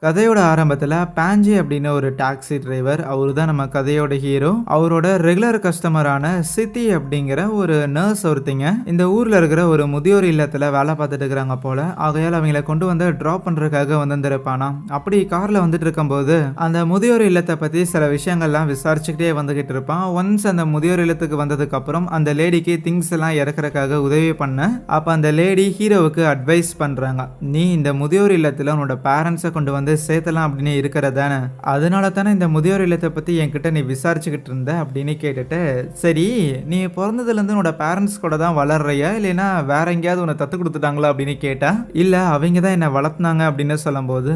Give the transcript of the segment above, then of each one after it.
கதையோட ஆரம்பத்துல பாஞ்சி அப்படின்னு ஒரு டாக்ஸி டிரைவர், அவரு தான் நம்ம கதையோட ஹீரோ. அவரோட ரெகுலர் கஸ்டமரான சித்தி அப்படிங்கிற ஒரு நர்ஸ் ஒருத்திங்க இந்த ஊர்ல இருக்கிற ஒரு முதியோர் இல்லத்துல வேலை பார்த்துட்டு இருக்கிறாங்க போல. ஆகையால் அவங்கள கொண்டு வந்து டிராப் பண்றதுக்காக வந்திருப்பானா. அப்படி கார்ல வந்துட்டு இருக்கும்போது அந்த முதியோர் இல்லத்தை பத்தி சில விஷயங்கள்லாம் விசாரிச்சுக்கிட்டே வந்துகிட்டு இருப்பான். ஒன்ஸ் அந்த முதியோர் இல்லத்துக்கு வந்ததுக்கு அப்புறம் அந்த லேடிக்கு திங்ஸ் எல்லாம் இறக்குறதுக்காக உதவி பண்ண, அப்ப அந்த லேடி ஹீரோவுக்கு அட்வைஸ் பண்றாங்க. நீ இந்த முதியோர் இல்லத்துல உன்னோட பேரண்ட்ஸை கொண்டு வந்து சேர்த்தலாம் அப்படின்னு இருக்கிறதானே, அதனால தானே இந்த முதியோர் இல்லத்தை பத்தி என்கிட்ட நீ விசாரிச்சுக்கிட்டு இருந்த அப்படின்னு கேட்டுட்டு, சரி நீ பிறந்ததுல இருந்து உன்னோட பேரண்ட்ஸ் கூட தான் வளர்றியா இல்லைன்னா வேற எங்கேயாவது உன்னை தத்து கொடுத்துட்டாங்களா அப்படின்னு கேட்டா, இல்ல அவங்க தான் என்ன வளர்த்துனாங்க அப்படின்னு சொல்லும்போது,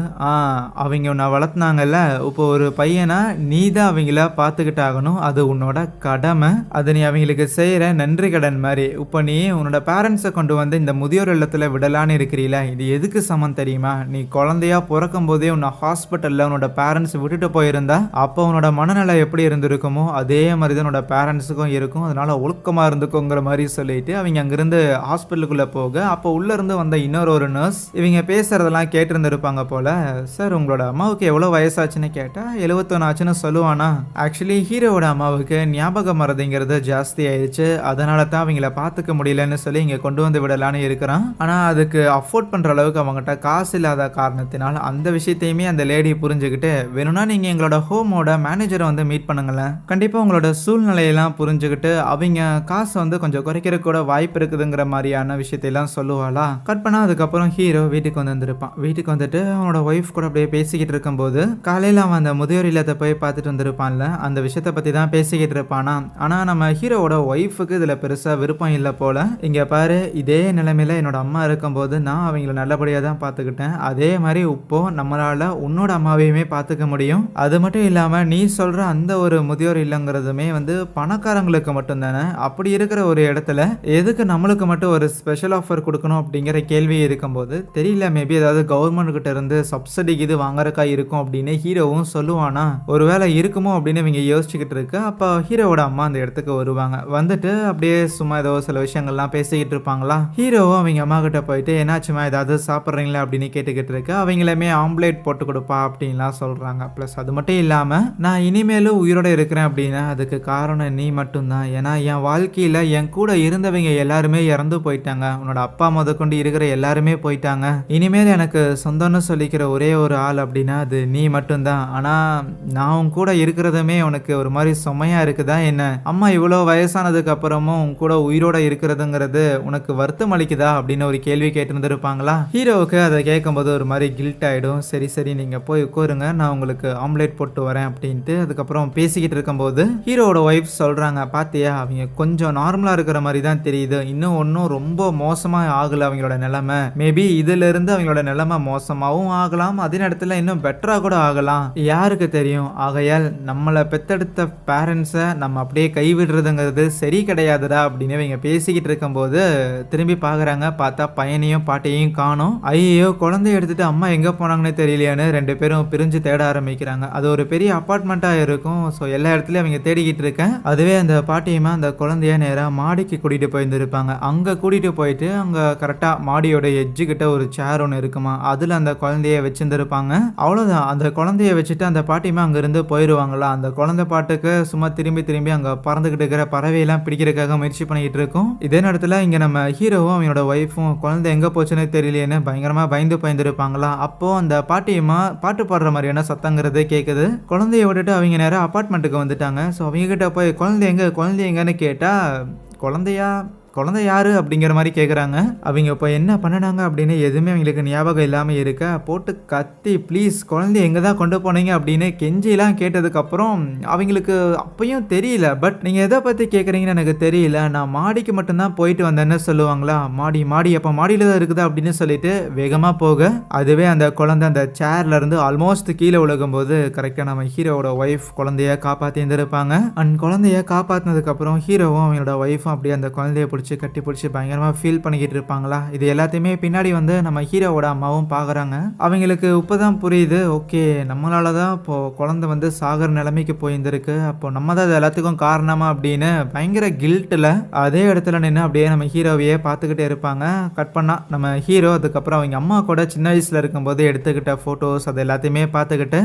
அவங்க உன்னை வளர்த்துனாங்கல்ல, இப்போ ஒரு பையனா நீ தான் அவங்கள பார்த்துக்கிட்டு ஆகணும், அது உன்னோட கடமை, அதை நீ அவங்களுக்கு செய்யற நன்றி கடன் மாதிரி. இப்போ நீ உன்னோட பேரண்ட்ஸை கொண்டு வந்து இந்த முதியோர் இல்லத்துல விடலான்னு இருக்கிறீல, இது எதுக்கு சமம் தெரியுமா? நீ குழந்தையா பிறக்கும் போதே உன்னை ஹாஸ்பிட்டல்ல உன்னோட பேரண்ட்ஸ் விட்டுட்டு போயிருந்தா அப்போ உன்னோட மனநிலை எப்படி இருந்திருக்குமோ அதே மாதிரி தான் உன்னோட பேரண்ட்ஸுக்கும் இருக்கும், அதனால ஒழுக்கமா இருந்துக்கோங்கிற மாதிரி சொல்லிட்டு அவங்க அங்கிருந்து ஹாஸ்பிட்டலுக்குள்ள போக, அப்போ உள்ள இருந்து வந்த இன்னொரு நர்ஸ் இவங்க பேசுறதெல்லாம் கேட்டிருந்திருப்பாங்க போல. சார் உங்களோட அம்மாவுக்கு எவ்வளவு வயசாச்சுன்னு கேட்டா 71 ஆச்சுன்னு சொல்லுவானா. ஆக்சுவலி ஹீரோவோட அம்மாவுக்கு ஞாபக மறதிங்கிறது ஜாஸ்தி ஆயிடுச்சு, அதனால தான் அவங்கள பார்த்துக்க முடியலன்னு சொல்லி இங்க கொண்டு வந்து விடலான்னு இருக்கிறான். ஆனா அதுக்கு அஃபோர்ட் பண்ற அளவுக்கு அவங்ககிட்ட காசு இல்லாத காரணத்தினால் அந்த விஷயத்தையுமே அந்த லேடி புரிஞ்சுக்கிட்டு, வேணும்னா நீங்க எங்களோட ஹோமோட மேனேஜரை வந்து மீட் பண்ணுங்களேன், கண்டிப்பா உங்களோட சூழ்நிலையெல்லாம் புரிஞ்சுக்கிட்டு அவங்க காசை வந்து கொஞ்சம் குறைக்கிற கூட வாய்ப்பு இருக்குதுங்கிற மாதிரியான விஷயத்தையெல்லாம் சொல்லுவாளா. கட் பண்ணா அதுக்கப்புறம் ஹீரோ வீட்டுக்கு வந்திருப்பான். வீட்டுக்கு வந்துட்டு அவனோட ஒய்ஃப் கூட அப்படியே பேசிக்கிட்டு இருக்கும்போது காலையில அவன் அந்த முதியோர் இல்லத்தை போய் பார்த்துட்டு வந்திருப்பான்ல, அந்த விஷயத்தை பத்தி தான் பேசிக்கிட்டு இருப்பானா. ஆனா நம்ம ஹீரோவோட ஒய்ஃபுக்கு இதுல பெருசா விருப்பம் இல்லை போல. இங்க பாரு, இதே நிலைமையில என்னோட அம்மா இருக்கும்போது நான் அவங்கள நல்லபடியா தான் பார்த்துக்கிட்டேன், அதே மாதிரி இப்போ நம்மளால உன்னோட அம்மாவையுமே பார்த்துக்க முடியும், அது மட்டும் இல்லாம நீ சொல்ற அந்த ஒரு முதியோர் இல்லங்கிறதுமே வந்து பணக்காரங்களுக்கு மட்டும் தானே, அப்படி இருக்கிற ஒரு இடத்துல எதுக்கு நம்மளுக்கு மட்டும் ஒரு ஸ்பெஷல் ஆஃபர் கொடுக்கணும் அப்படிங்கிற கேள்வி இருக்கும்போது, தெரியல மேபி ஏதாவது கவர்மெண்ட் கிட்ட இருந்து சப்சிடிக்கு இது வாங்குறக்கா இருக்கும் அப்படின்னு ஹீரோவும் சொல்லுவானா. ஒருவேளை இருக்குமோ அப்படின்னு இவங்க யோசிச்சுக்கிட்டு இருக்கு. அப்போ ஹீரோவோட அம்மா அந்த இடத்துக்கு வருவாங்க. வந்துட்டு அப்படியே சும்மா ஏதோ சில விஷயங்கள்லாம் பேசிக்கிட்டு இருப்பாங்களா. ஹீரோவும் அவங்க அம்மா கிட்ட போயிட்டு என்னாச்சுமா ஏதாவது சாப்பிட்றீங்களா அப்படின்னு கேட்டுக்கிட்டு இருக்கு. அவங்களுமே ஆம்லேட் போட்டு கொடுப்பா அப்படின்லாம் சொல்றாங்க. ப்ளஸ் அது மட்டும் இல்லாம நான் இனிமேலும் உயிரோட இருக்கிறேன் அப்படின்னா அதுக்கு காரணம் நீ மட்டும்தான், ஏன்னா என் வாழ்க்கையில என் கூட இருந்தவங்க எல்லாருமே இறந்து போயிட்டாங்க, உன்னோட அப்பா முதற்கொண்டு இருக்கிற எல்லாருமே போயிட்டாங்க, இனிமேல் எனக்கு சொந்தம்னு சொல்லிக்கிற ஒரே ஒரு ஆள் அப்படின்னா அது நீ மட்டும்தான். ஆனா நான் உன் கூட இருக்கிறதுமே உனக்கு ஒரு மாதிரி சுமையா இருக்குதா என்ன? அம்மா இவ்வளோ வயசானதுக்கு அப்புறமும் உன் கூட உயிரோட இருக்கிறதுங்கிறது உனக்கு வருத்தம் அளிக்குதா அப்படின்னு ஒரு கேள்வி கேட்டிருந்திருப்பாங்களா. ஹீரோவுக்கு அதை கேட்கும்போது ஒரு மாதிரி கில்ட் ஆயிடும். சரி சரி நீங்க போய் உட்காருங்க, நான் உங்களுக்கு ஆம்லேட் போட்டு வரேன் அப்படின்ட்டு அதுக்கப்புறம் பேசிக்கிட்டு இருக்கும்போது ஹீரோவோட ஒய்ஃப் சொல்றாங்க, பாத்தியா அவங்க கொஞ்சம் நார்மலா இருக்கிற மாதிரி தான் தெரியுது, இன்னும் ஒன்றும் ரொம்ப மோசமா ஆகல அவங்களோட நிலைமை, மேபி இதுல இருந்து அவங்களோட நிலைமை மோசமாகவும் ஆகலாம், அதே நேரத்தில் இன்னும் பெட்டரா கூட ஆகலாம், யாருக்கு தெரியும். ஆகையால் நம்மளை பெத்தெடுத்த பேரண்ட்ஸை நம்ம அப்படியே கைவிடுறதுங்கிறது சரி கிடையாதுடா அப்படின்னு இவங்க பேசிக்கிட்டு இருக்கும்போது திரும்பி பாக்குறாங்க. பார்த்தா பையனையும் பாட்டையும் காணோம். ஐயோ குழந்தைய எடுத்துட்டு அம்மா எங்க போனாங்கன்னு தெரியலையான்னு ரெண்டு பேரும் பிரிஞ்சு தேட ஆரம்பிக்கிறாங்க. அது ஒரு பெரிய அப்பார்ட்மெண்ட்டா இருக்கும். ஸோ எல்லா இடத்துலயும் அவங்க தேடிக்கிட்டு இருக்கேன். அதுவே அந்த பாட்டியமா அந்த குழந்தைய நேரா மாடிக்கு கூட்டிட்டு போயிருந்திருப்பாங்க. அங்க கூட்டிட்டு போயிட்டு அங்க கரெக்டா மாடியோட எட்ஜு கிட்ட ஒரு சேர் ஒன்று இருக்குமா, அதுல அந்த குழந்தைய வச்சிருந்திருப்பாங்க. அவ்வளவுதான், அந்த குழந்தைய வச்சுட்டு அந்த பாட்டியமா அங்க இருந்து போயிருவாங்களா. அந்த குழந்தை பாட்டுக்கு சும்மா திரும்பி திரும்பி அங்க பறந்துகிட்டு இருக்கிற பறவையெல்லாம் பிடிக்கிறதுக்காக முயற்சி பண்ணிக்கிட்டு இருக்கும். இதே நேரத்துல இங்க நம்ம ஹீரோவும் அவனோட ஒய்ஃபும் குழந்தை எங்க போச்சுன்னு தெரியலையேன்னு பயங்கரமா பயந்துருப்பாங்களா. அப்போ அந்த பாட்டியம்மா பாட்டு பாடுற மாதிரியான சத்தங்கிறது கேட்குது. குழந்தைய விட்டுட்டு அவங்க நேரம் அப்பார்ட்மெண்ட்டுக்கு வந்துட்டாங்க. ஸோ அவங்க கிட்ட போய் குழந்தை எங்கன்னு கேட்டா, குழந்தை யாரு அப்படிங்கிற மாதிரி கேட்குறாங்க. அவங்க இப்போ என்ன பண்ணினாங்க அப்படின்னு எதுவுமே அவங்களுக்கு ஞாபகம் இல்லாமல் இருக்க, போட்டு கத்தி ப்ளீஸ் குழந்தைய எங்கே தான் கொண்டு போனீங்க அப்படின்னு கெஞ்சிலாம் கேட்டதுக்கப்புறம் அவங்களுக்கு அப்பயும் தெரியல. பட் நீங்கள் எதை பற்றி கேட்குறீங்கன்னு எனக்கு தெரியல, நான் மாடிக்கு மட்டும்தான் போயிட்டு வந்தேன்னு சொல்லுவாங்களா. மாடி அப்போ மாடியில் தான் இருக்குதா அப்படின்னு சொல்லிட்டு வேகமாக போக, அதுவே அந்த குழந்தை அந்த சேர்லேருந்து ஆல்மோஸ்ட் கீழே விழுகும்போது கரெக்டாக நம்ம ஹீரோவோட ஒய்ஃப் குழந்தைய காப்பாற்றி இருந்திருப்பாங்க. அண்ட் குழந்தைய காப்பாற்றினதுக்கப்புறம் ஹீரோவும் அவங்களோட ஒய்ஃபும் அப்படியே அந்த குழந்தைய பிடிச்சி கட்டி பிடிச்சி பயங்கரமாக ஃபீல் பண்ணிக்கிட்டு இருப்பாங்களா. இது எல்லாத்தையுமே பின்னாடி வந்து நம்ம ஹீரோவோட அம்மாவும் பார்க்குறாங்க. அவங்களுக்கு இப்போதான் புரியுது, ஓகே நம்மளால தான் இப்போது குழந்தை வந்து சாகர நிலைமைக்கு போயிருந்திருக்கு, அப்போ நம்ம தான் இது எல்லாத்துக்கும் காரணமா அப்படின்னு பயங்கர கில்ட்டில் அதே இடத்துல நின்று அப்படியே நம்ம ஹீரோவையே பார்த்துக்கிட்டே இருப்பாங்க. கட் பண்ணால் நம்ம ஹீரோ அதுக்கப்புறம் அவங்க அம்மா கூட சின்ன வயசில் இருக்கும்போது எடுத்துக்கிட்ட ஃபோட்டோஸ் அது எல்லாத்தையுமே பார்த்துக்கிட்டு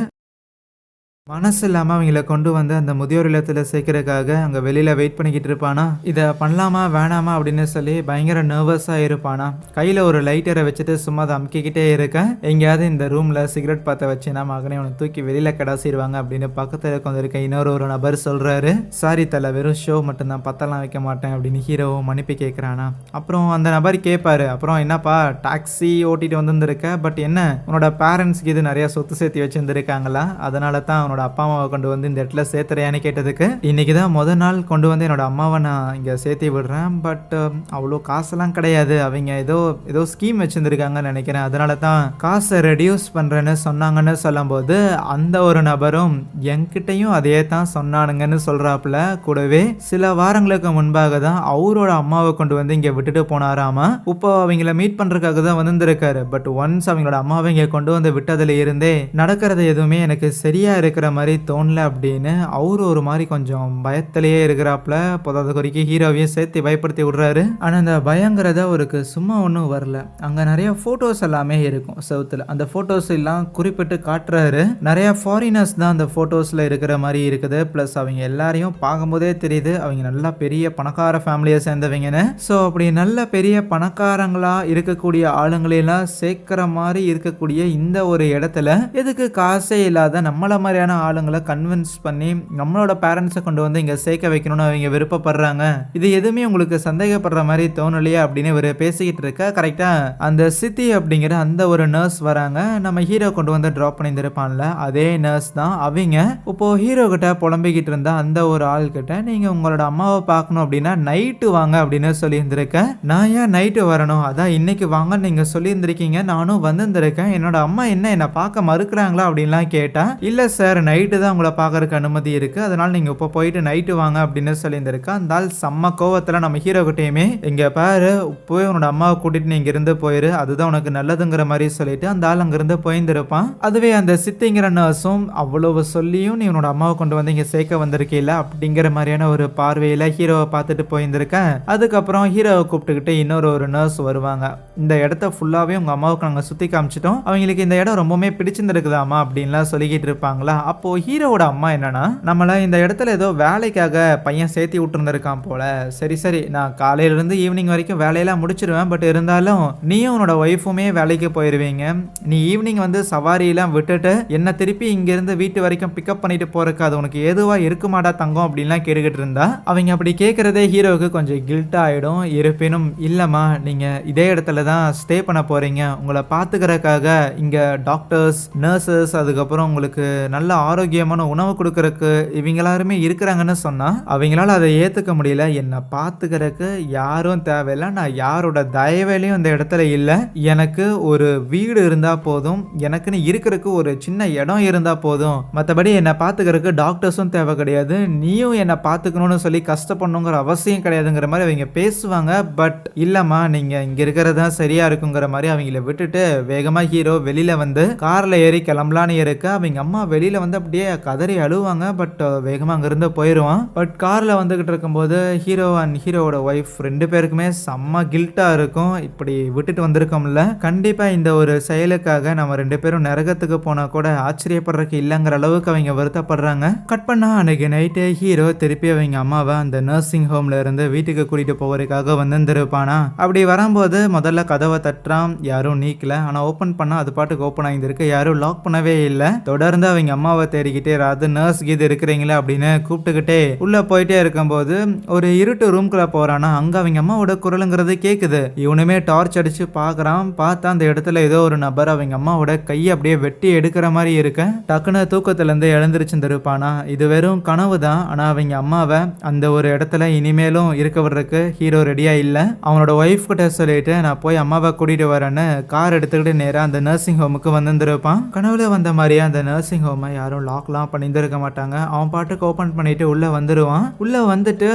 மனசு இல்லாமல் அவங்கள கொண்டு வந்து அந்த முதியோர் இல்லத்தில் சேர்க்கறதுக்காக அங்கே வெளியில் வெயிட் பண்ணிக்கிட்டு இருப்பானா. இதை பண்ணலாமா வேணாமா அப்படின்னு சொல்லி பயங்கர நர்வஸாக இருப்பானா. கையில் ஒரு லைட்டரை வச்சுட்டு சும்மா அதை அமுக்கிக்கிட்டே இருக்கேன். எங்கேயாவது இந்த ரூமில் சிகரெட் பார்த்த வச்சுன்னா மகனே உனக்கு தூக்கி வெளியில் கடாசிடுவாங்க அப்படின்னு பக்கத்தில் கொண்டிருக்க இன்னொரு நபர் சொல்கிறாரு. சாரி தலை, வெறும் ஷோ மட்டும்தான், பத்தெல்லாம் வைக்க மாட்டேன் அப்படின்னு ஹீரோவும் மன்னிப்பு கேட்குறானா. அப்புறம் அந்த நபர் கேட்பாரு, அப்புறம் என்னப்பா டாக்ஸி ஓட்டிட்டு வந்துருக்க, பட் என்ன உன்னோட பேரண்ட்ஸ்க்கு இது நிறைய சொத்து சேர்த்து வச்சுருந்துருக்காங்களா, அதனால தான் அப்பா அம்மாவை கொண்டு வந்து இந்த இடத்துல சேர்த்துறையான்னு கேட்டதுக்கு, இன்னைக்கு தான் முதல் நாள் கொண்டு வந்து என்னோட அம்மாவை நான் இங்கே சேர்த்தி விடுறேன், பட் அவ்வளோ காசெல்லாம் கிடையாது, அவங்க ஏதோ ஸ்கீம் வச்சுருந்துருக்காங்கன்னு நினைக்கிறேன், அதனால தான் காசை ரெடியூஸ் பண்ணுறேன்னு சொன்னாங்கன்னு சொல்லும்போது அந்த ஒரு நபரும் என்கிட்டையும் அதே தான் சொன்னானுங்கன்னு சொல்கிறாப்புல. கூடவே சில வாரங்களுக்கு முன்பாக தான் அவரோட அம்மாவை கொண்டு வந்து இங்கே விட்டுட்டு போனாராமா. இப்போ அவங்கள மீட் பண்ணுறதுக்காக தான் வந்துருக்காரு. பட் ஒன்ஸ் அவங்களோட அம்மாவை இங்கே கொண்டு வந்து விட்டதுல இருந்தே நடக்கிறது எதுவுமே எனக்கு சரியா இருக்கிற மாதிரி தோணல அப்படின்னு அவரு ஒரு மாதிரி கொஞ்சம் பயத்திலேயே இருக்கிறாப்புல. பொதாவது குறிக்கி ஹீரோவையும் சேர்த்து பயப்படுத்தி விடுறாரு. ஆனா அந்த பயங்கிறத அவருக்கு சும்மா ஒன்றும் வரல. அங்க நிறைய போட்டோஸ் எல்லாமே இருக்கும் சவுத்துல. அந்த போட்டோஸ் எல்லாம் குறிப்பிட்டு காட்டுறாரு. நிறைய ஃபாரினர்ஸ் தான் அந்த போட்டோஸ்ல இருக்கிற மாதிரி இருக்குது. பிளஸ் அவங்க எல்லாரையும் பார்க்கும்போதே தெரியுது அவங்க நல்லா பெரிய பணக்கார ஃபேமிலியை சேர்ந்தவங்கன்னு. ஸோ அப்படி நல்ல பெரிய பணக்காரங்களா இருக்கக்கூடிய ஆளுங்களெல்லாம் சேர்க்கிற மாதிரி இருக்கக்கூடிய இந்த ஒரு இடத்துல எதுக்கு காசே இல்லாத நம்மள மாதிரியான ஆளுங்களை கன்வின்ஸ் பண்ணி நம்மளோட பேரண்ட்ஸை கொண்டு வந்து இங்க சேர்க்க வைக்கணும்னு அவங்க விருப்பப்படுறாங்க. இது எதுவுமே உங்களுக்கு சந்தேகப்படுற மாதிரி தோணலையா அப்படின்னு இவர் பேசிக்கிட்டு இருக்க கரெக்டா அந்த சித்தி அப்படிங்கிற அந்த ஒரு நர்ஸ் வராங்க. நம்ம ஹீரோ கொண்டு வந்து டிராப் பண்ணியிருப்பான்ல அதே நர்ஸ் தான் அவங்க. இப்போ ஹீரோ கிட்ட புலம்பிக்கிட்டு இருந்தா அந்த ஒரு ஆள் கிட்ட, நீங்க உங்களோட அம்மாவை பார்க்கணும் அப்படின்னா நைட்டு வாங்க அப்படின்னு சொல்லியிருந்திருக்கேன். நான் ஏன் நைட்டு வரணும், அதான் இன்னைக்கு வாங்க நீங்க சொல்லியிருந்திருக்கீங்க, நானும் வந்திருந்திருக்கேன், என்னோட அம்மா என்ன பார்க்க மறுக்கிறாங்களா அப்படின்லாம் கேட்டா, இல்ல சார் நைட்டு தான் உங்களை பார்க்கறதுக்கு அனுமதி இருக்கு, அதனால நீங்க இப்போ போயிட்டு நைட்டு வாங்க அப்படின்னு சொல்லியிருந்திருக்கா. அந்த ஆள் செம்ம கோவத்தில் நம்ம ஹீரோ கிட்டையுமே, இங்க பாரு போய் உன்னோட அம்மாவை கூட்டிட்டு நீ இங்கிருந்து போயிரு, அதுதான் உனக்கு நல்லதுங்கிற மாதிரி சொல்லிட்டு அந்த ஆள் அங்கிருந்து போயிருந்திருப்பான். அதுவே அந்த சித்திங்கிற நர்ஸும் அவ்வளவு சொல்லியும் நீ உன்னோட அம்மாவை கொண்டு வந்து இங்க சேர்க்க வந்திருக்கீல்ல அப்படிங்கிற மாதிரியான ஒரு பார்வையில ஹீரோவை பார்த்துட்டு போயிருந்திருக்கேன். அதுக்கப்புறம் ஹீரோவை கூப்பிட்டுக்கிட்டு ஒரு நர்ஸ் வருவாங்க. இந்த இடத்த ஃபுல்லாவே உங்க அம்மாவுக்கு நாங்க சுத்தி காமிச்சிட்டோம், அவங்களுக்கு இந்த இடம் ரொம்பவுமே பிடிச்சிருந்திருக்குதாமா அப்படின்லாம் சொல்லிக்கிட்டு இருப்பாங்களா. அப்போ ஹீரோவோட அம்மா என்னன்னா, நம்மள இந்த இடத்துல ஏதோ வேலைக்காக பையன் சேர்த்தி விட்டுருந்துருக்கான் போல, சரி நான் காலையில இருந்து ஈவினிங் வரைக்கும் வேலையெல்லாம் முடிச்சிருவேன், பட் இருந்தாலும் நீயும் உன்னோட ஒய்ஃபுமே வேலைக்கு போயிருவீங்க, நீ ஈவினிங் வந்து சவாரியெல்லாம் விட்டுட்டு என்ன திருப்பி இங்க இருந்து வீட்டு வரைக்கும் பிக்கப் பண்ணிட்டு போறதுக்கு அது உனக்கு ஏதுவா இருக்குமாடா தங்கம் அப்படின்லாம் கேட்டுக்கிட்டு இருந்தா. அவங்க அப்படி கேட்கறதே ஹீரோவுக்கு கொஞ்சம் கில்ட் ஆயிடும். இருப்பினும் இல்லம்மா நீங்க இதே இடத்துல தான் ஸ்டே பண்ண போறீங்க, உங்களை பாத்துக்கிறதுக்காக இங்க டாக்டர்ஸ் நர்சஸ் அதுக்கப்புறம் உங்களுக்கு நல்ல ஆரோக்கியமான உணவு கொடுக்கறதுக்கு இவங்க எல்லாருமே இருக்கிறாங்கன்னு சொன்னா அவங்களால அதை ஏத்துக்க முடியல. என்னை பாத்துக்கிறதுக்கு யாரும் தேவையில்லை, நான் யாரோட தயவேலையும் இந்த இடத்துல இல்லை, எனக்கு ஒரு வீடு இருந்தா போதும், எனக்குன்னு இருக்கிறதுக்கு ஒரு சின்ன இடம் இருந்தா போதும், மற்றபடி என்னை பாத்துக்கிறதுக்கு டாக்டர்ஸும் தேவை கிடையாது, நீயும் என்னை பாத்துக்கணும்னு சொல்லி கஷ்டப்படணுங்கிற அவசியம் கிடையாதுங்கிற மாதிரி அவங்க பேசுவாங்க. பட் இல்லம்மா நீங்க இங்க இருக்கிறதா சரியா இருக்குங்கிற மாதிரி அவங்கள விட்டுட்டு வேகமா ஹீரோ வெளியில வந்து கார்ல ஏறி கிளம்பலான்னு இருக்க அவங்க அம்மா வெளியில வந்து அப்படியே கதறி அழுவாங்க. பட் வேகமா அங்கிருந்து போயிடுவான். பட் கார்ல வந்துகிட்டு இருக்கும்போது ஹீரோ அண்ட் ஹீரோவோட ஒய்ஃப் ரெண்டு பேருக்குமே செம்ம கில்ட்டா இருக்கும், இப்படி விட்டுட்டு வந்திருக்கோம்ல, கண்டிப்பா இந்த ஒரு செயலுக்காக நம்ம ரெண்டு பேரும் நரகத்துக்கு போனா கூட ஆச்சரியப்படுறதுக்கு இல்லைங்கிற அளவுக்கு அவங்க வருத்தப்படுறாங்க. கட் பண்ணா அன்னைக்கு நைட்டு ஹீரோ திருப்பி அவங்க அம்மாவை அந்த நர்சிங் ஹோம்ல இருந்து வீட்டுக்கு கூட்டிட்டு போவதற்காக வந்திருப்பானா. அப்படி வரும்போது முதல்ல கதவை தட்டுறான், யாரும் நீக்கல, ஆனா ஓபன் பண்ணா அது பாட்டுக்கு ஓப்பன் ஆகிருக்கு, யாரும் லாக் பண்ணவே இல்லை. தொடர்ந்து அவங்க அம்மாவை தேடிக்கிட்டே ராது நர்ஸ் கீது இருக்கிறீங்களா அப்படின்னு கூப்பிட்டுக்கிட்டே உள்ள போயிட்டே இருக்கும்போது ஒரு இருட்டு ரூம்குள்ள போறானா. அங்க அவங்க அம்மாவோட குரலுங்கிறது கேக்குது. இவனுமே டார்ச் அடிச்சு பாக்குறான். பார்த்தா அந்த இடத்துல ஏதோ ஒரு நபர் அவங்க அம்மாவோட கையை அப்படியே வெட்டி எடுக்கிற மாதிரி இருக்க டக்குன்னு தூக்கத்துல இருந்து எழுந்திருச்சுருப்பானா. இது வெறும் கனவு தான், ஆனா அவங்க அம்மாவை அந்த ஒரு இடத்துல இனிமேலும் இருக்க விடுறதுக்கு ஹீரோ ரெடியா இல்ல. அவனோட ஒய்ஃப் கிட்ட சொல்லிட்டு நான் போய் அம்மாவை கூட்டிட்டு வரேன்னு கார் எடுத்துக்கிட்டு நேரா அந்த நர்சிங் ஹோமுக்கு வந்திருப்பான். கனவுல வந்த மாதிரியே அந்த நர்சிங் ஹோமை யாரும் லாக்லாம் பண்ணியிருந்திருக்க மாட்டாங்க. அவன் பாட்டுக்கு ஓப்பன் பண்ணிட்டு உள்ள வந்துருவான். உள்ள வந்துட்டு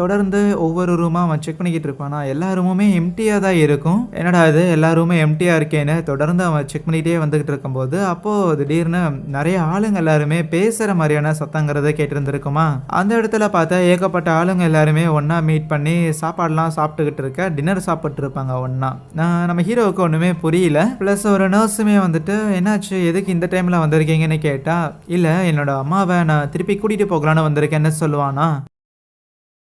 தொடர்ந்து ஒவ்வொரு ரூமா அவன் செக் பண்ணிக்கிட்டு இருப்பானா. எல்லா ரூமுமே எம்டியா தான் இருக்கும். என்னடா இது எல்லா ரூமும் எம்டியா இருக்கேன்னு தொடர்ந்து அவன் செக் பண்ணிட்டே வந்துகிட்டு இருக்கும்போது, அப்போ திடீர்னு நிறைய ஆளுங்க எல்லாருமே பேசுற மாதிரியான சத்தங்கிறத கேட்டிருந்திருக்குமா. அந்த இடத்துல பார்த்தா ஏகப்பட்ட ஆளுங்க எல்லாருமே ஒண்ணா மீட் பண்ணி சாப்பாடுலாம் சாப்பிட்டுக்கிட்டு டின்னர் சாப்பிட்டு இருப்பாங்க ஒண்ணா. நம்ம ஹீரோவுக்கு ஒண்ணுமே புரியல. பிளஸ் ஒரு நர்ஸுமே வந்துட்டு என்னாச்சு எதுக்கு இந்த டைம்ல வந்திருக்கீங்கன்னு கேட்டா, இல்ல என்னோட அம்மாவை நான் திருப்பி கூட்டிட்டு போகலான்னு வந்திருக்கேன்னு சொல்லுவானா.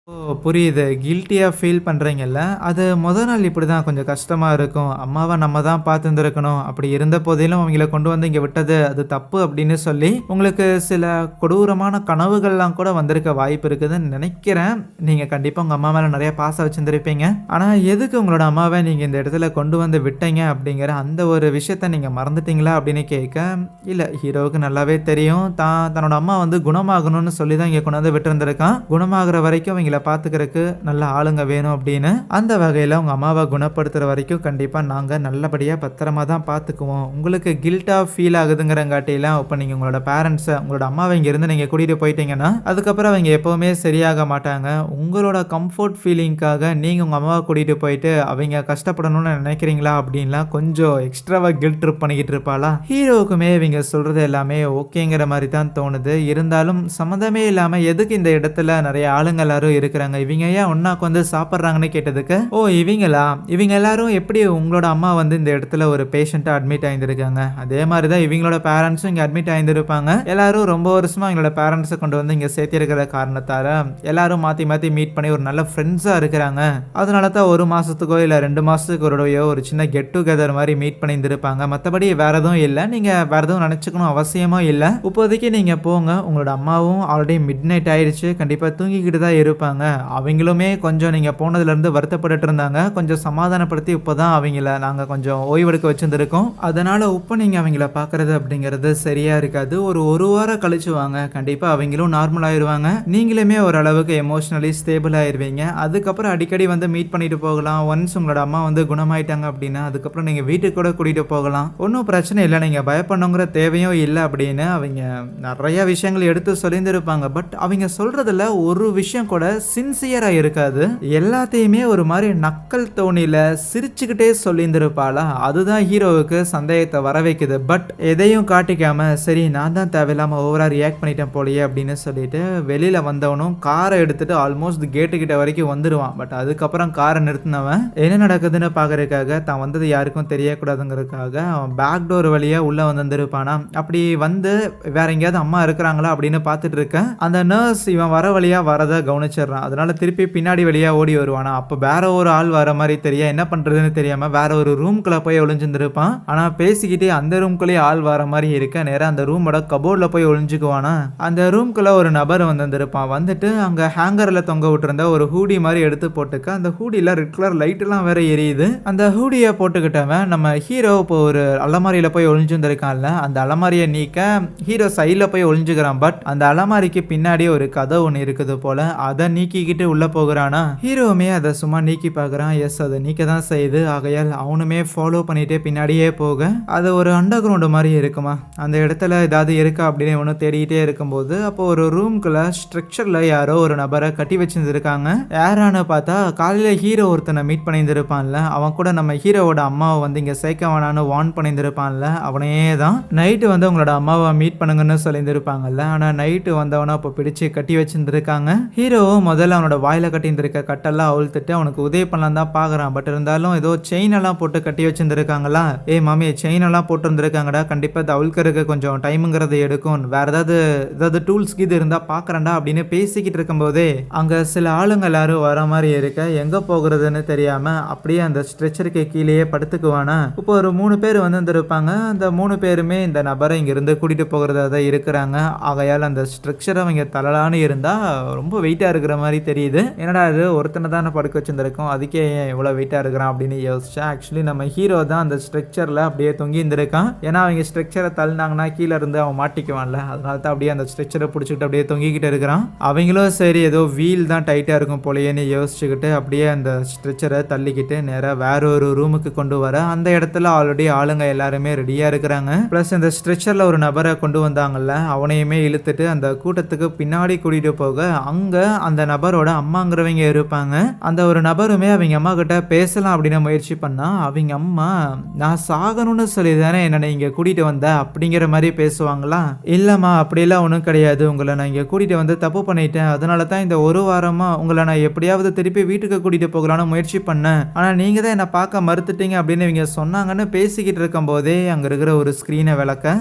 ஓ! புரியுது. கில்ட்டியா ஃபீல் பண்றீங்கல்ல. அது மொத நாள் இப்படிதான் கொஞ்சம் கஷ்டமா இருக்கும். அம்மாவ நம்ம தான் பார்த்துருந்துருக்கணும். அப்படி இருந்த போதிலும் அவங்கள கொண்டு வந்து இங்க விட்டது அது தப்பு அப்படின்னு சொல்லி, உங்களுக்கு சில கொடூரமான கனவுகள்லாம் கூட வந்திருக்க வாய்ப்பு இருக்குதுன்னு நெனைக்கிறேன். நீங்க கண்டிப்பா உங்க அம்மா மேல நெறைய பாசம் வச்சிருந்திருப்பீங்க. ஆனா எதுக்கு உங்களோட அம்மாவ நீங்க இந்த இடத்துல கொண்டு வந்து விட்டீங்க அப்படிங்கிற அந்த ஒரு விஷயத்த நீங்க மறந்துட்டீங்களா அப்படின்னு கேட்க, இல்ல ஹீரோவுக்கு நல்லாவே தெரியும். தன்னோட அம்மா வந்து குணமாகணும்னு சொல்லி தான் இங்க கொண்டு வந்து விட்டிருந்திருக்கான். குணமாகுற வரைக்கும் அவங்கள பார்த்துக்கிறதுக்கு நல்ல ஆளுங்க வேணும் அப்படின்னு. அந்த வகையில் உங்கள் அம்மாவை குணப்படுத்துகிற வரைக்கும் கண்டிப்பாக நாங்கள் நல்லபடியாக பத்திரமா தான் பார்த்துக்குவோம். உங்களுக்கு கில்ட்டாக ஃபீல் ஆகுதுங்கிறங்காட்டிலாம் இப்போ நீங்கள் உங்களோட பேரண்ட்ஸை உங்களோட அம்மாவை இங்கேருந்து நீங்கள் கூட்டிகிட்டு போயிட்டீங்கன்னா அதுக்கப்புறம் அவங்க எப்போவுமே சரியாக மாட்டாங்க. உங்களோட கம்ஃபர்ட் ஃபீலிங்காக நீங்கள் உங்கள் அம்மாவை கூட்டிகிட்டு போயிட்டு அவங்க கஷ்டப்படணும்னு நினைக்கிறீங்களா அப்படின்லாம் கொஞ்சம் எக்ஸ்ட்ராவாக கில்ட் ட்ரிப் பண்ணிக்கிட்டு இருப்பாளா. ஹீரோவுக்குமே இவங்க சொல்கிறது எல்லாமே ஓகேங்கிற மாதிரி தான் தோணுது. இருந்தாலும் சம்மந்தமே இல்லாமல் எதுக்கு இந்த இடத்துல நிறைய ஆளுங்க எல்லாரும் இருக்கிறாங்க, இவங்க ஏன் ஒன்னா வந்து சாப்பிட்றாங்கன்னு கேட்டதுக்கு, ஓ இவங்களா, இவங்க எல்லாரும் எப்படி உங்களோட அம்மா வந்து இந்த இடத்துல ஒரு பேஷண்ட்டாக அட்மிட் ஆயிருந்திருக்காங்க, அதே மாதிரி தான் இவங்களோட பேரண்ட்ஸும் இங்கே அட்மிட் ஆயிருந்திருப்பாங்க. எல்லாரும் ரொம்ப வருஷமா எங்களோட பேரண்ட்ஸை கொண்டு வந்து இங்கே சேர்த்திருக்கிற காரணத்தால எல்லாரும் மாற்றி மாற்றி மீட் பண்ணி ஒரு நல்ல ஃப்ரெண்ட்ஸாக இருக்கிறாங்க. அதனால தான் ஒரு மாதத்துக்கோ இல்லை 2 மாதத்துக்கு ஒரு சின்ன கெட் டுகெதர் மாதிரி மீட் பண்ணியிருந்திருப்பாங்க. மற்றபடி வேற எதுவும் இல்லை. நீங்கள் வேற எதுவும் நினச்சிக்கணும் அவசியமாக இல்லை. இப்போதைக்கு நீங்கள் போங்க. உங்களோட அம்மாவும் ஆல்ரெடி மிட் நைட் ஆயிடுச்சு, கண்டிப்பாக தூங்கிக்கிட்டு தான் இருப்பாங்க. அவங்களுமே கொஞ்சம் நீங்கள் போனதுலேருந்து வருத்தப்பட்டு இருந்தாங்க. கொஞ்சம் சமாதானப்படுத்தி இப்போ தான் அவங்கள நாங்கள் கொஞ்சம் ஓய்வெடுக்க வச்சுருந்துருக்கோம். அதனால் இப்போ நீங்கள் அவங்கள பார்க்குறது அப்படிங்கிறது சரியாக இருக்காது. ஒரு வாரம் கழிச்சு வாங்க, கண்டிப்பாக அவங்களும் நார்மல் ஆயிடுவாங்க. நீங்களுமே ஓரளவுக்கு எமோஷ்னலி ஸ்டேபிள் ஆயிடுவீங்க. அதுக்கப்புறம் அடிக்கடி வந்து மீட் பண்ணிட்டு போகலாம். ஒன்ஸ் உங்களோட அம்மா வந்து குணமாயிட்டாங்க அப்படின்னா அதுக்கப்புறம் நீங்கள் வீட்டுக்கு கூட கூட்டிகிட்டு போகலாம். ஒன்றும் பிரச்சனை இல்லை, நீங்கள் பயப்படணுங்கிற தேவையும் இல்லை அப்படின்னு அவங்க நிறைய விஷயங்கள் எடுத்து சொல்லியிருந்திருப்பாங்க. பட் அவங்க சொல்கிறதுல ஒரு விஷயம் கூட சின்சியரா இருக்காது. எல்லாத்தையுமே ஒரு மாதிரி நக்கல் தோணியில சிரிச்சுக்கிட்டே சொல்லியிருந்திருப்பாளா. அதுதான் ஹீரோவுக்கு சந்தேகத்தை வர வைக்குது. பட் எதையும் காட்டிக்காம சரி நான் தான் தேவையில்லாம ஓவரா ரியாக்ட் பண்ணிட்டேன் போலயே அப்படின்னு சொல்லிட்டு வெளியில வந்தவனும் காரை எடுத்துட்டு ஆல்மோஸ்ட் கேட்டு கிட்ட வரைக்கும் வந்துடுவான். பட் அதுக்கப்புறம் காரை நிறுத்தினவன் என்ன நடக்குதுன்னு பாக்குறதுக்காக தான் வந்தது யாருக்கும் தெரியக்கூடாதுங்கிறதுக்காக அவன் பேக் டோர் வழியா உள்ள வந்திருப்பானா. அப்படி வந்து வேற எங்கேயாவது அம்மா இருக்கிறாங்களா அப்படின்னு பார்த்துட்டு இருக்கேன். அந்த நர்ஸ் இவன் வர வழியா வரதை கவனிச்சிடறான். அதனால திருப்பி பின்னாடி வழியா ஓடி வருவானா. அப்போ வேற ஒரு ஆள் வர மாதிரி என்ன பண்றதுன்னு தெரியாம வேற ஒரு ரூம்குள்ள போய் ஒளிஞ்சிருப்பான். ஆனா பேசிக்கிட்டே அந்த ரூம்குள்ளேயே ஆள் வர மாதிரி இருக்க நேரம் அந்த ரூமோட கபோர்ட்ல போய் ஒளிஞ்சுக்குவானா. அந்த ரூம்குள்ள ஒரு நபர் வந்திருப்பான். வந்துட்டு அங்க ஹேங்கர்ல தொங்க விட்டுருந்த ஒரு ஹூடி மாதிரி எடுத்து போட்டுக்க. அந்த ஹூடியில ரெட் கலர் லைட் எல்லாம் வேற எரியுது. அந்த ஹூடியை போட்டுக்கிட்டவன் நம்ம ஹீரோ இப்போ ஒரு அலமாரியில போய் ஒளிஞ்சிருக்கான்ல, அந்த அலமாரியை நீக்க ஹீரோ சைட்ல போய் ஒளிஞ்சுக்கிறான். பட் அந்த அலமாரிக்கு பின்னாடி ஒரு கதை ஒன்று இருக்குது போல, அதை நீக்கிக்கிட்டு உள்ள போகிறானா. ஹீரோவுமே அதை சும்மா நீக்கி பார்க்குறான். எஸ் அதை நீக்க தான் செய்யுது. ஆகையால் அவனுமே ஃபாலோ பண்ணிட்டு பின்னாடியே போக அது ஒரு அண்டர் கிரவுண்டு மாதிரி இருக்குமா. அந்த இடத்துல ஏதாவது இருக்கா அப்படின்னு ஒன்று தேடிக்கிட்டே இருக்கும்போது அப்போ ஒரு ரூம்குள்ள ஸ்ட்ரக்சர்ல யாரோ ஒரு நபரை கட்டி வச்சிருந்துருக்காங்க. யாரான்னு பார்த்தா காலையில ஹீரோ ஒருத்தனை மீட் பண்ணியிருந்திருப்பான்ல, அவன் கூட நம்ம ஹீரோவோட அம்மாவை வந்து இங்கே சேர்க்க வேணான்னு வார்ன் பண்ணியிருந்திருப்பான்ல, அவனே தான். நைட்டு வந்து உங்களோட அம்மாவை மீட் பண்ணுங்கன்னு சொல்லியிருந்திருப்பாங்கல்ல, ஆனால் நைட்டு வந்தவனை இப்போ பிடிச்சி கட்டி வச்சிருந்துருக்காங்க. ஹீரோவும் முதல்ல அவனோட வாயில கட்டியிருந்திருக்க கட்டெல்லாம் அவுழ்த்துட்டு அவனுக்கு உதவி பண்ணலாம் தான் பார்க்குறான். பட் இருந்தாலும் ஏதோ செயின் எல்லாம் போட்டு கட்டி வச்சிருந்துருக்காங்களா. மாமி செயின் எல்லாம் போட்டுருந்துருக்காங்கடா, கண்டிப்பாக அது அவுழ்க்கிறதுக்கு கொஞ்சம் டைமுங்கிறது எடுக்கும், வேற ஏதாவது டூல்ஸ் இது இருந்தால் பார்க்குறேன்டா அப்படின்னு பேசிக்கிட்டு இருக்கும்போதே அங்கே சில ஆளுங்க எல்லாரும் வர மாதிரி இருக்க எங்கே போகிறதுன்னு தெரியாம அப்படியே அந்த ஸ்ட்ரெச்சருக்கு கீழேயே படுத்துக்குவானா. இப்போ ஒரு 3 பேர் வந்துருப்பாங்க. அந்த 3 பேருமே இந்த நபரை இங்கிருந்து கூட்டிட்டு போகிறதா தான் இருக்கிறாங்க. ஆகையால் அந்த ஸ்ட்ரக்சரை அவங்க தளலான்னு இருந்தால் ரொம்ப வெயிட்டாக இருக்கிற மாதிரி தெரியுது. என்னடா இது ஒருத்தனை தானே படுக்க வச்சிருந்திருக்கோம், அதுக்கே ஏன் இவ்வளோ வெயிட்டாக இருக்கிறான் அப்படின்னு யோசிச்சா ஆக்சுவலி நம்ம ஹீரோ தான் அந்த ஸ்ட்ரக்சரில் அப்படியே தொங்கி இருந்திருக்கான். ஏன்னா அவங்க ஸ்ட்ரக்சரை தள்ளினாங்கன்னா கீழே இருந்து அவன் மாட்டிக்குவான்ல, அதனால தான் அப்படியே அந்த ஸ்ட்ரக்சரை பிடிச்சிக்கிட்டு அப்படியே தொங்கிக்கிட்டு இருக்கிறான். அவங்களும் சரி ஏதோ வீல் தான் டைட்டாக இருக்கும் போலையேன்னு யோசிச்சுக்கிட்டு அப்படியே அந்த ஸ்ட்ரெச்சரை தள்ளிக்கிட்டு நேராக வேற ஒரு ரூமுக்கு கொண்டு வர அந்த இடத்துல ஆல்ரெடி ஆளுங்க எல்லாருமே ரெடியாக இருக்கிறாங்க. ப்ளஸ் இந்த ஸ்ட்ரெச்சரில் ஒரு நபரை கொண்டு வந்தாங்கல்ல, அவனையுமே இழுத்துட்டு அந்த கூட்டத்துக்கு பின்னாடி கூட்டிகிட்டு போக அங்கே அந்த நபரோட அம்மாங்கிறவங்க இருப்பாங்க. அந்த ஒரு நபருமே அவங்க அம்மா கிட்ட பேசலாம் அப்படின்னு முயற்சி பண்ணா அவங்க அம்மா நான் சாகணும்னு சொல்லி தானே என்னை இங்கே கூட்டிகிட்டு வந்த அப்படிங்கிற மாதிரி பேசுவாங்களா. இல்லைம்மா அப்படிலாம் ஒன்றும் கிடையாது, உங்களை நான் இங்கே கூட்டிகிட்டு வந்து தப்பு பண்ணிட்டேன், அதனால தான் இந்த ஒரு வாரமாக உங்களை நான் எப்படியாவது திருப்பி வீட்டுக்கு கூட்டிகிட்டு போகலான்னு முயற்சி பண்ணேன், ஆனால் நீங்கள் தான் என்னை பார்க்க மறுத்துட்டீங்க அப்படின்னு இவங்க சொன்னாங்கன்னு பேசிக்கிட்டு இருக்கும் போதே அங்கே இருக்கிற ஒரு ஸ்க்ரீனை விளக்க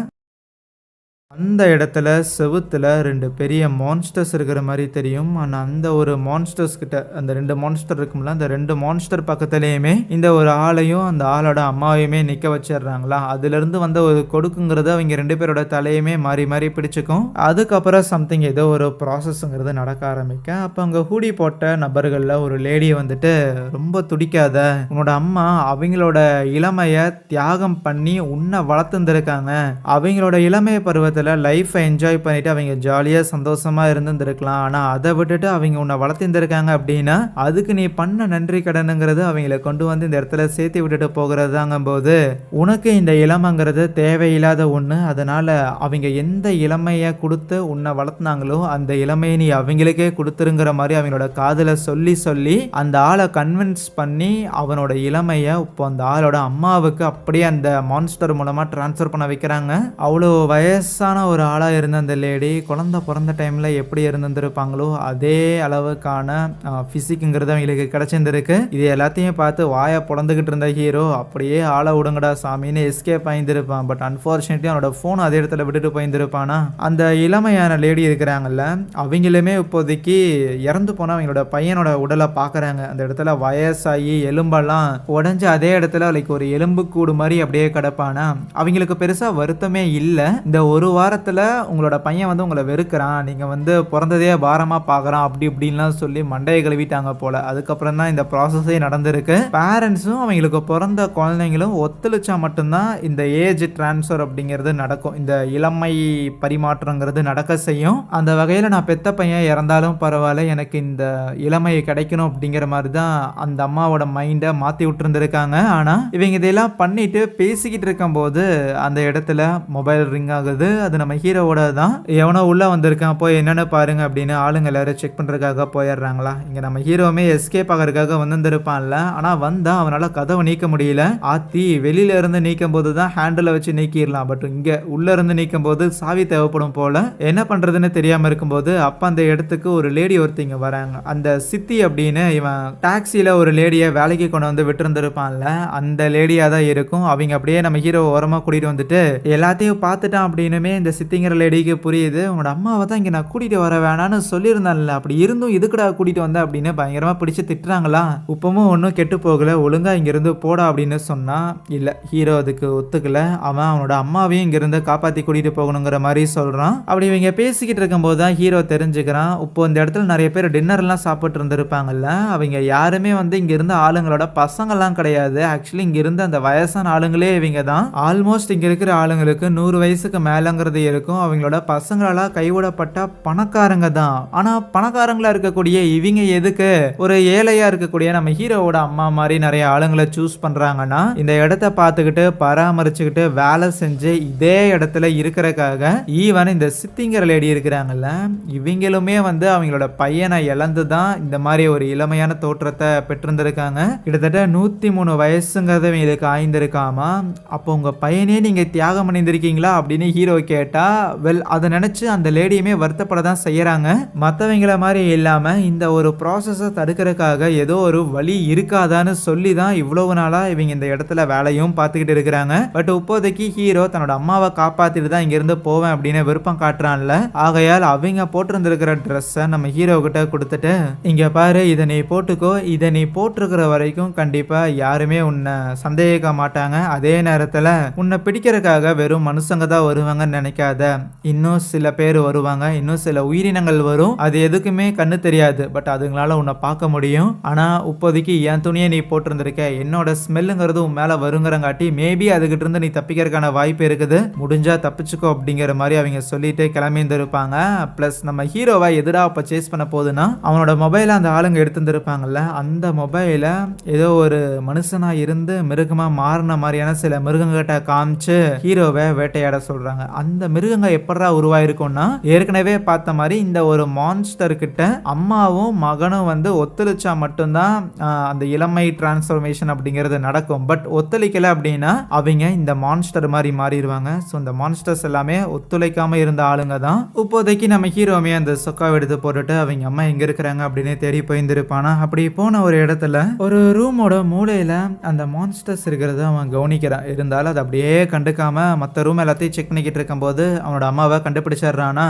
அந்த இடத்துல செவுத்துல 2 பெரிய மான்ஸ்டர்ஸ் இருக்கிற மாதிரி தெரியும். ஆனால் அந்த ஒரு மான்ஸ்டர்ஸ் கிட்ட அந்த 2 மான்ஸ்டர் இருக்கும்ல, அந்த 2 மான்ஸ்டர் பக்கத்துலேயுமே இந்த ஒரு ஆளையும் அந்த ஆளோட அம்மாவையுமே நிற்க வச்சிடுறாங்களா. அதுலேருந்து வந்த ஒரு கொடுக்குங்கிறது அவங்க 2 பேரோட தலையுமே மாறி மாறி பிடிச்சிக்கும். அதுக்கப்புறம் சம்திங் ஏதோ ஒரு ப்ராசஸ்ங்கிறது நடக்க ஆரம்பிக்க அப்போ அங்கே ஹூடி போட்ட நபர்களில் ஒரு லேடியை வந்துட்டு ரொம்ப துடிக்காத, உன்னோட அம்மா அவங்களோட இளமையை தியாகம் பண்ணி உன்னை வளர்த்துருந்துருக்காங்க, அவங்களோட இளமையை பருவத்தில் லைஃப்பை என்ஜாய் பண்ணிட்டு அவங்க ஜாலியாக சந்தோஷமாக இருந்துருக்கலாம், ஆனால் அதை விட்டுட்டு அவங்க உன்னை வளர்த்திருந்திருக்காங்க அப்படின்னா அதுக்கு நீ பண்ண நன்றி கடனுங்கிறது அவங்கள கொண்டு வந்து இந்த இடத்துல சேர்த்து விட்டுட்டு போகிறதாங்கும் போது உனக்கு இந்த இளமைங்கிறது தேவையில்லாத ஒன்று. அதனால் அவங்க எந்த இளமையை கொடுத்து உன்னை வளர்த்துனாங்களோ அந்த இளமையை நீ அவங்களுக்கே கொடுத்துருங்கிற மாதிரி அவங்களோட காதில் சொல்லி சொல்லி அந்த ஆளை கன்வின்ஸ் பண்ணி அவனோட இளமையை இப்போ அந்த ஆளோட அம்மாவுக்கு அப்படியே அந்த மான்ஸ்டர் மூலமாக ட்ரான்ஸ்ஃபர் பண்ண வைக்கிறாங்க. அவ்வளோ வயசான ஒரு ஆளாக இருந்த அந்த லேடி குழந்தை பிறந்த டைமில் எப்படி இருந்திருப்பாங்களோ அதே அளவுக்கான ஃபிசிக்குங்கிறது அவங்களுக்கு கிடைச்சிருந்துருக்கு. இது எல்லாத்தையும் பார்த்து வாயை பொழந்துக்கிட்டு இருந்த ஹீரோ அப்படியே ஆளை விடுங்கடா சாமின்னு எஸ்கேப் ஆயிருந்திருப்பான். பட் அன்ஃபார்ச்சுனேட்லி அவனோட ஃபோன் அதே இடத்துல விட்டுட்டு போயிருந்திருப்பானா. அந்த இளமையான லேடி இருக்கிறாங்கல்ல, அவங்களுமே இப்போதைக்கு இறந்து போனால் அவங்களோட பையனோட உடலை பார்க்குறாங்க. அந்த இடத்துல வயசாகி எலும்பெல்லாம் உடஞ்சி அதே இடத்துல லைக் ஒரு எலும்பு கூடு மாதிரி அப்படியே கிடப்பானா. அவங்களுக்கு பெருசாக வருத்தமே இல்லை. இந்த ஒரு வாரத்தில் உங்களோட பையன் வந்து உங்களை வெறுக்கிறான், நீங்கள் வந்து பிறந்ததே பாரமாக பார்க்குறான் அப்படி இப்படின்லாம் சொல்லி மண்டையை கழுவிட்டாங்க போல். அதுக்கப்புறம் தான் இந்த ப்ராசஸே நடந்திருக்கு. பேரண்ட்ஸும் அவங்களுக்கு பிறந்த குழந்தைங்களும் ஒத்துழைச்சா மட்டும்தான் இந்த ஏஜ் டிரான்ஸ்ஃபர் அப்படிங்கிறது நடக்கும், இந்த இளமை பரிமாற்றங்கிறது நடக்க செய்யும். அந்த வகையில் நான் பெத்த பையன் இறந்தாலும் பரவாயில்ல, எனக்கு இந்த இளமை கிடைக்கணும் அப்படிங்கிற மாதிரி தான் அந்த அம்மாவோட மைண்டை மாற்றி விட்டுருந்துருக்காங்க. ஆனால் இவங்க இதெல்லாம் பண்ணிட்டு பேசிக்கிட்டு இருக்கும்போது அந்த இடத்துல மொபைல் ரிங் ஆகுது. அது நம்ம ஹீரோவோட தான். எவனோ உள்ள வந்திருக்கான், போய் என்னென்னு பாருங்க அப்படின்னு ஆளுங்க எல்லாரும் செக் பண்ணுறதுக்காக போயிடுறாங்களா. இங்கே நம்ம ஹீரோவுமே எஸ்கேப் ஆகிறதுக்காக வந்திருப்பான்ல, ஆனால் வந்தால் அவனால் கதவை நீக்க முடியல. ஆத்தி வெளியில இருந்து நீக்கும் போது தான் ஹேண்டில் வச்சு நீக்கிடலாம், பட் இங்கே உள்ள இருந்து நீக்கும் போது சாவி தேவைப்படும் போல. என்ன பண்ணுறதுன்னு தெரியாமல் இருக்கும்போது அப்போ அந்த இடத்துக்கு ஒரு லேடி ஒருத்திங்க வராங்க. அந்த சித்தி அப்படின்னு இவன் டாக்ஸியில் ஒரு லேடியை வேலைக்கு கொண்டு வந்து விட்டுருந்துருப்பான்ல, அந்த லேடியாக தான் இருக்கும். அவங்க அப்படியே நம்ம ஹீரோ ஓரமாக கூட்டிகிட்டு வந்துட்டு எல்லாத்தையும் பார்த்துட்டான் அப்படின்னுமே இந்த சித்திங்கிற லேடிக்கு புரியுது. உன்னோட அம்மாவை தான் இங்கே நான் கூட்டிகிட்டு வர வேணான்னு சொல்லியிருந்தான்ல, அப்படி இருந்தும் இதுக்குடா கூட்டிகிட்டு வந்த அப்படின்னு பயங்கரமாக பிடிச்சி திட்டுறாங்களா. உப்பமும் ஒன்றும் கெட்டு போகலை, ஒழுங்காக இங்கேருந்து போடா அப்படின்னு சொன்னால் இல்லை, ஹீரோ அதுக்கு ஒத்துக்கலை. அவனோட அம்மாவையும் இங்கேருந்து காப்பாற்றி கூட்டிகிட்டு போகணுங்கிற மாதிரி சொல்கிறான். அப்படி இவங்க பேசிக்கிட்டு இருக்கும்போது தான் ஹீரோ தெரிஞ்சுக்கிறான், இப்போ இந்த இடத்துல நிறைய பேர் டின்னர்லாம் சாப்பிட்டு இருந்திருப்பாங்கல்ல, அவங்க யாருமே வந்து இங்கே இருந்த ஆளுங்களோட பசங்கள்லாம் கிடையாது. ஆக்சுவலி இங்கே இருந்த அந்த வயசான ஆளுங்களே இவங்க தான். ஆல்மோஸ்ட் இங்கே இருக்கிற ஆளுங்களுக்கு 100 வயசுக்கு மேலங்கிறது இருக்கும். அவங்களோட பசங்களால் கைவிடப்பட்ட பணக்காரங்க தான். ஆனால் பணக்காரங்களா இருக்கக்கூடிய இவங்க எதுக்கு ஒரு ஏழையா இருக்கக்கூடிய நம்ம ஹீரோவோட அம்மா மாதிரி நிறைய ஆளுங்களை சூஸ் பண்றாங்கன்னா, இந்த இடத்த பார்த்துக்கிட்டு பராமரிச்சுக்கிட்டு வேலை செஞ்சு இதே இடத்துல இருக்கிறக்காக ஈவன் இந்த சித்திங்கிற லேடி இருக்கிறாங்கல்ல, இவங்களுமே வந்து அவங்களோட பையனை இழந்து தான் இந்த மாதிரி ஒரு இளமையான தோற்றத்தை பெற்றிருந்திருக்காங்க. கிட்டத்தட்ட 103 வயசுங்கிறத இவங்களுக்கு ஆய்ந்திருக்காமா. அப்போ உங்க பையனே நீங்க தியாகம் பண்ணியிருந்திருக்கீங்களா அப்படின்னு ஹீரோ கேட்டா, வெல் அதை நினைச்சு அந்த லேடியுமே வருத்தப்பட தான் செய்யறாங்க. மற்றவங்கள மாதிரி இல்லாம இந்த ஒரு ப்ராசஸை தடுக்கிறதுக்காக ஏதோ ஒரு வழி இருக்காதான்னு சொல்லி தான் இவ்வளவு நாளா இவங்க இந்த இடத்துல வேலையும் பார்த்துக்கிட்டு இருக்கிறாங்க. பட் இப்போதைக்கு ஹீரோ தன்னோட அம்மாவை காப்பாத்திட்டு தான் இங்கிருந்து போவேன் அப்படின்னு விருப்பம் காட்டுறான்ல. ஆகையால் அவங்க போட்டிருந்திருக்கிற ட்ரெஸ்ஸை நம்ம ஹீரோ கிட்ட கொடுத்துட்டு, இங்க பாரு இதை நீ போட்டுக்கோ, இதை நீ போட்டிருக்கிற வரைக்கும் கண்டிப்பா யாருமே உன்னை சந்தேகிக்க மாட்டாங்க. அதே நேரத்துல உன்னை பிடிக்கிறதுக்காக வெறும் மனுஷங்க தான் வருவாங்கன்னு நினைக்காத, இன்னும் சில பேர் வருவாங்க, இன்னும் சில உயிரினங்கள் வரும், அது எதுக்குமே கண்ணு தெரியாது, பட் அதுங்களால உன்னை பார்க்க முடியும். ஆனா இப்போதைக்கு என் துணியை நீ போட்டிருந்திருக்க, என்னோட ஸ்மெல்லுங்கிறது உன் மேல வருங்கிறங்காட்டி மேபி அதுகிட்ட இருந்து நீ தப்பிக்கிறதுக்கான வாய்ப்பு இருக்குது, முடிஞ்சா தப்பிச்சுக்கோ அப்படிங்கிற மாதிரி அவங்க சொல்லிட்டு கிளம்பி இருந்திருப்பாங்க. பிளஸ் நம்ம ஹீரோவை எதிரா அப்ப சேஸ் பண்ண போதுன்னா அவனோட மொபைலை அந்த ஆளுங்க எடுத்துருப்பாங்கல்ல, அந்த மொபைலை ஏதோ ஒரு மனுஷனா இருந்து மிருகமா மாறின மாதிரியான சில மிருகங்கிட்ட காமிச்சு ஹீரோவை வேட்டையாட சொல்றாங்க. அந்த மிருகங்க எப்படா உருவாயிருக்கும்னா ஏற்கனவே பார்த்த மாதிரி இந்த ஒரு மான்ஸ்டர் கிட்ட அம்மாவும் மகனும் வந்து ஒத்துழைச்சா மட்டும்தான் அந்த இளமை டிரான்ஸ்ஃபர்மேஷன் அப்படிங்கிறது நடக்கும். பட் ஒத்துழைக்கல அப்படின்னா அவங்க இந்த மான்ஸ்டர் மாதிரி மாறிடுவாங்க. ஸோ இந்த மான்ஸ்டர்ஸ் எல்லாமே ஒத்துழைக்காம இருந்த ஆளுங்க தான். இப்போதைக்கு நம்ம ஹீரோமே அந்த சொக்காவை எடுத்து போட்டுட்டு அவங்க அம்மா எங்க இருக்கிறாங்க அப்படின்னு தேடி போயிருந்திருப்பானா. அப்படி போன ஒரு இடத்துல ஒரு ரூமோட மூலையில அந்த மான்ஸ்டர்ஸ் இருக்கிறத அவன் கவனிக்கிறான். இருந்தாலும் அது அப்படியே கண்டுக்காம மற்ற ரூம் எல்லாத்தையும் செக் பண்ணிக்கிட்டு இருக்கும்போது அவனோட அம்மாவை கண்டுபிடிச்சிடுறானா.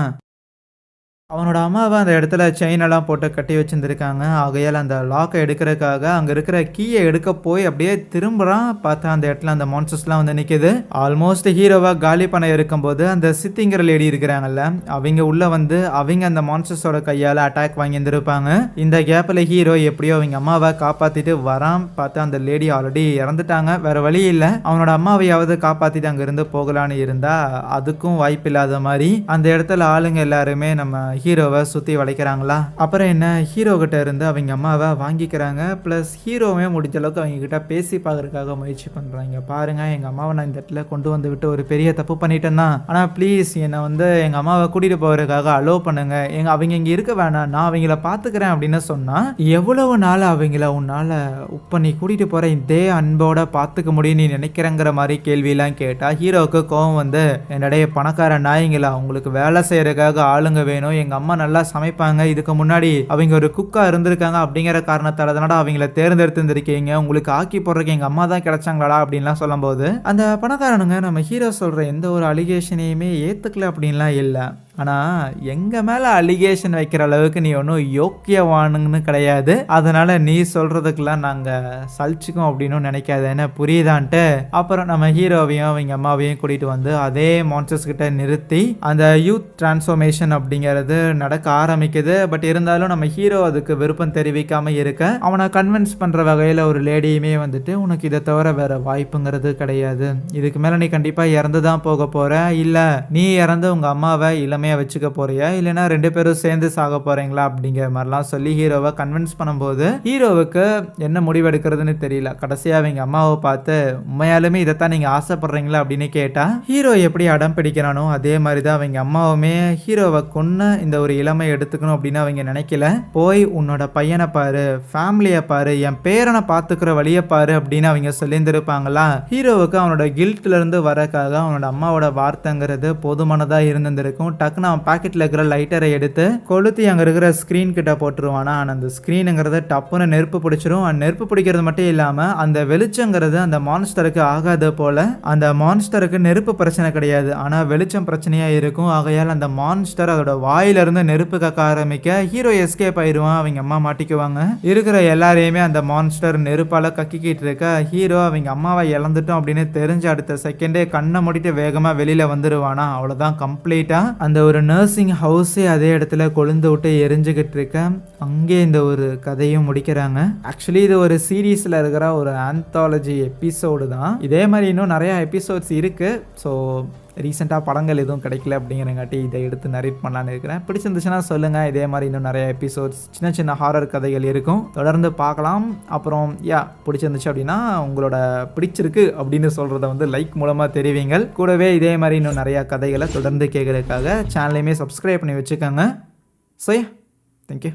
அவனோட அம்மாவை அந்த இடத்துல செயின் எல்லாம் போட்டு கட்டி வச்சுருந்துருக்காங்க. ஆகையால் அந்த லாக்கை எடுக்கிறதுக்காக அங்கே இருக்கிற கீயை எடுக்க போய் அப்படியே திரும்புகிறான். பார்த்தா அந்த இடத்துல அந்த மான்ஸ்டர்ஸ்லாம் வந்து நிற்கிது. ஆல்மோஸ்ட் ஹீரோவா காலி பண்ண இருக்கும்போது அந்த சித்திங்கிற லேடி இருக்கிறாங்கல்ல, அவங்க உள்ள வந்து அவங்க அந்த மான்ஸ்டர்ஸோட கையால் அட்டாக் வாங்கி இருந்திருப்பாங்க. இந்த கேப்பில் ஹீரோ எப்படியோ அவங்க அம்மாவை காப்பாற்றிட்டு வரான். பார்த்தா அந்த லேடி ஆல்ரெடி இறந்துட்டாங்க. வேற வழி இல்லை, அவனோட அம்மாவையாவது காப்பாற்றிட்டு அங்கேருந்து போகலான்னு இருந்தா அதுக்கும் வாய்ப்பு இல்லாத மாதிரி அந்த இடத்துல ஆளுங்க எல்லாருமே நம்ம ஹீரோவை சுற்றி வளைக்கிறாங்களா. அப்புறம் என்ன, ஹீரோ கிட்ட இருந்து அவங்க அம்மாவை வாங்கிக்கிறாங்க. ப்ளஸ் ஹீரோவே முடிஞ்ச அளவுக்கு அவங்க கிட்ட பேசி பார்க்கறதுக்காக முயற்சி பண்ணுறாங்க. பாருங்க, எங்கள் அம்மாவை நான் இந்த இடத்துல கொண்டு வந்து விட்டு ஒரு பெரிய தப்பு பண்ணிட்டேன் தான், ஆனால் ப்ளீஸ் என்னை வந்து எங்கள் அம்மாவை கூட்டிகிட்டு போகிறதுக்காக அலோவ் பண்ணுங்க, அவங்க இங்கே இருக்க வேணாம், நான் அவங்கள பார்த்துக்கிறேன் அப்படின்னு சொன்னால் எவ்வளவு நாள் அவங்கள உன்னால் இப்போ நீ கூட்டிகிட்டு போகிற இதே அன்போட பார்த்துக்க முடியும் நீ நினைக்கிறேங்கிற மாதிரி கேள்வியெல்லாம் கேட்டால் ஹீரோவுக்கு கோவம் வந்து, என்னுடைய பணக்கார நாய்ங்களா, உங்களுக்கு வேலை செய்கிறதுக்காக ஆளுங்க வேணும், எங்க அம்மா நல்லா சமைப்பாங்க, இதுக்கு முன்னாடி அவங்க ஒரு குக்கா இருந்திருக்காங்க, அப்படிங்கிற காரணத்தால தானடா அவங்கள தேர்ந்தெடுத்திருக்கீங்க, உங்களுக்கு ஆக்கி போடுறதுக்கு எங்க அம்மா தான் கிடைச்சாங்களா அப்படின்லாம் சொல்லும் போது அந்த பணக்காரனுங்க நம்ம ஹீரோ சொல்ற எந்த ஒரு அலிகேஷனையுமே ஏத்துக்கல அப்படின்லாம் இல்லை. ஆனால் எங்கள் மேலே அலிகேஷன் வைக்கிற அளவுக்கு நீ ஒன்றும் யோக்கியவானுன்னு கிடையாது, அதனால் நீ சொல்கிறதுக்கெல்லாம் நாங்கள் சலிச்சுக்கோம் அப்படின்னு நினைக்காத, என்ன புரியுதான்ட்டு அப்புறம் நம்ம ஹீரோவையும் அவங்க அம்மாவையும் கூட்டிகிட்டு வந்து அதே மான்ஸ்டர்ஸ் கிட்ட நிறுத்தி அந்த யூத் டிரான்ஸ்ஃபர்மேஷன் அப்படிங்கிறது நடக்க ஆரம்பிக்குது. பட் இருந்தாலும் நம்ம ஹீரோ அதுக்கு விருப்பம் தெரிவிக்காமல் இருக்க அவனை கன்வின்ஸ் பண்ணுற வகையில் ஒரு லேடியுமே வந்துட்டு, உனக்கு இதை தவிர வேறு வாய்ப்புங்கிறது கிடையாது, இதுக்கு மேலே நீ கண்டிப்பாக இறந்து தான் போக போகிற, இல்லை நீ இறந்து உங்கள் அம்மாவை இளமை வச்சுக்க போறியா, இல்லைன்னா ரெண்டு பேரும் சேர்ந்து சாக போறீங்களா அப்படிங்கிற மாதிரிலாம் சொல்லி ஹீரோவை கன்வின்ஸ் பண்ணும்போது ஹீரோவுக்கு என்ன முடிவு எடுக்கிறதுன்னு தெரியல. கடைசியாக அவங்க அம்மாவை பார்த்து, உண்மையாலுமே இதைத்தான் நீங்கள் ஆசைப்படுறீங்களா அப்படின்னு கேட்டா ஹீரோ எப்படி அடம் பிடிக்கிறானோ அதே மாதிரி தான் அவங்க அம்மாவுமே ஹீரோவை கொன்று இந்த ஒரு இளமை எடுத்துக்கணும் அப்படின்னு அவங்க நினைக்கல. போய் உன்னோட பையனை பாரு, ஃபேமிலியை பாரு, என் பேரனை பார்த்துக்கிற வழியை பாரு அப்படின்னு அவங்க சொல்லியிருந்திருப்பாங்களா. ஹீரோவுக்கு அவனோட கில்ட்ல இருந்து வரக்காக அவனோட அம்மாவோட வார்த்தைங்கிறது போதுமானதாக இருந்திருக்கும். டக்குன்னு அவன் பாக்கெட்டில் இருக்கிற லைட்டரை எடுத்து கொளுத்தி அங்கே இருக்கிற ஸ்க்ரீன் கிட்ட போட்டுருவானா. ஆனால் அந்த ஸ்க்ரீனுங்கிறது டப்புன்னு நெருப்பு பிடிச்சிரும். நெருப்பு பிடிக்கிறது மட்டும் இல்லாமல் அந்த வெளிச்சங்கிறது அந்த மான்ஸ்டருக்கு ஆகாத போல, அந்த மான்ஸ்டருக்கு நெருப்பு பிரச்சனை கிடையாது, ஆனால் வெளிச்சம் பிரச்சனையாக இருக்கும். ஆகையால் அந்த மான்ஸ்டர் அதோட வாயிலிருந்து நெருப்பு கக்க ஆரம்பிக்க ஹீரோ எஸ்கேப் ஆயிடுவான். அவங்க அம்மா மாட்டிக்குவாங்க. இருக்கிற எல்லாரையுமே அந்த மான்ஸ்டர் நெருப்பால் கக்கிக்கிட்டு இருக்க ஹீரோ அவங்க அம்மாவை இழந்துட்டோம் அப்படின்னு தெரிஞ்ச அடுத்த செகண்டே கண்ணை மூடிட்டு வேகமாக வெளியில் வந்துடுவானா. அவ்வளோதான், கம்ப்ளீட்டாக அந்த ஒரு நர்சிங் ஹவுஸே அதே இடத்துல கொழுந்து விட்டு எரிஞ்சுக்கிட்டு இருக்க அங்கே இந்த ஒரு கதையும் முடிக்கிறாங்க. ஆக்சுவலி இது ஒரு சீரீஸில் இருக்கிற ஒரு ஆந்தாலஜி எபிசோடு தான். இதே மாதிரி இன்னும் நிறையா எபிசோட்ஸ் இருக்குது. ஸோ ரீசெண்டாக படங்கள் எதுவும் கிடைக்கல அப்படிங்கிறங்காட்டி இதை எடுத்து நரேட் பண்ணலான்னு இருக்கிறேன். பிடிச்சிருந்துச்சுன்னா சொல்லுங்கள். இதே மாதிரி இன்னும் நிறைய எபிசோட்ஸ் சின்ன சின்ன ஹாரர் கதைகள் இருக்கும், தொடர்ந்து பார்க்கலாம். அப்புறம் பிடிச்சிருந்துச்சு அப்படின்னா உங்களோட பிடிச்சிருக்கு அப்படின்னு சொல்கிறத வந்து லைக் மூலமாக தெரிவிங்கள். கூடவே இதே மாதிரி இன்னும் நிறையா கதைகளை தொடர்ந்து கேட்கறதுக்காக சேனலையுமே சப்ஸ்கிரைப் பண்ணி வச்சுக்கோங்க. So thank you.